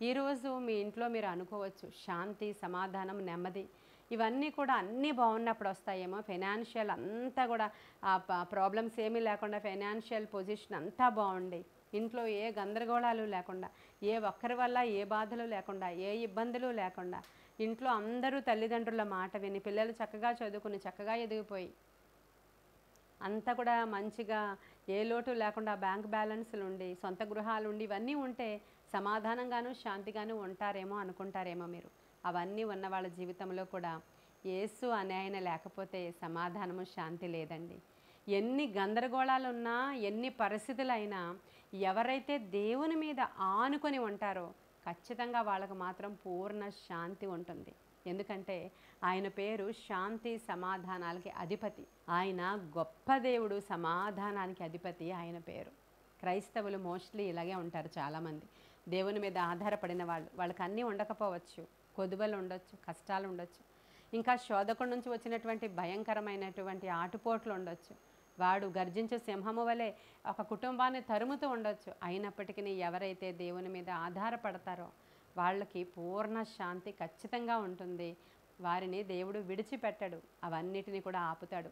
ఈరోజు మీ ఇంట్లో మీరు అనుకోవచ్చు, శాంతి, సమాధానం, నెమ్మది ఇవన్నీ కూడా అన్నీ బాగున్నప్పుడు వస్తాయేమో. ఫైనాన్షియల్ అంతా కూడా ప్రాబ్లమ్స్ ఏమీ లేకుండా ఫైనాన్షియల్ పొజిషన్ అంతా బాగుండి, ఇంట్లో ఏ గందరగోళాలు లేకుండా, ఏ ఒక్కరి వల్ల ఏ బాధలు లేకుండా, ఏ ఇబ్బందులు లేకుండా, ఇంట్లో అందరూ తల్లిదండ్రుల మాట విని పిల్లలు చక్కగా చదువుకుని చక్కగా ఎదిగిపోయి అంతా కూడా మంచిగా ఏ లోటు లేకుండా బ్యాంక్ బ్యాలెన్స్లు ఉండి సొంత గృహాలు ఉండి ఇవన్నీ ఉంటే సమాధానంగాను శాంతిగాను ఉంటారేమో అనుకుంటారేమో మీరు. అవన్నీ ఉన్న వాళ్ళ జీవితంలో కూడా యేసు అనే ఆయన లేకపోతే సమాధానము, శాంతి లేదండి. ఎన్ని గందరగోళాలున్నా, ఎన్ని పరిస్థితులైనా ఎవరైతే దేవుని మీద ఆనుకొని ఉంటారో ఖచ్చితంగా వాళ్ళకు మాత్రం పూర్ణ శాంతి ఉంటుంది. ఎందుకంటే ఆయన పేరు శాంతి సమాధానాలకి అధిపతి. ఆయన గొప్ప దేవుడు, సమాధానానికి అధిపతి ఆయన పేరు. క్రైస్తవులు మోస్ట్లీ ఇలాగే ఉంటారు చాలామంది. దేవుని మీద ఆధారపడిన వాళ్ళు, వాళ్ళకి అన్నీ ఉండకపోవచ్చు, కొదువలు ఉండొచ్చు, కష్టాలు ఉండొచ్చు, ఇంకా శోధకుడి నుంచి వచ్చినటువంటి భయంకరమైనటువంటి ఆటుపోట్లు ఉండొచ్చు. వాడు గర్జించే సింహము వలె ఒక కుటుంబాన్ని తరుముతూ ఉండొచ్చు. అయినప్పటికీ ఎవరైతే దేవుని మీద ఆధారపడతారో వాళ్ళకి పూర్ణ శాంతి ఖచ్చితంగా ఉంటుంది. వారిని దేవుడు విడిచిపెట్టడు, అవన్నిటిని కూడా ఆపుతాడు.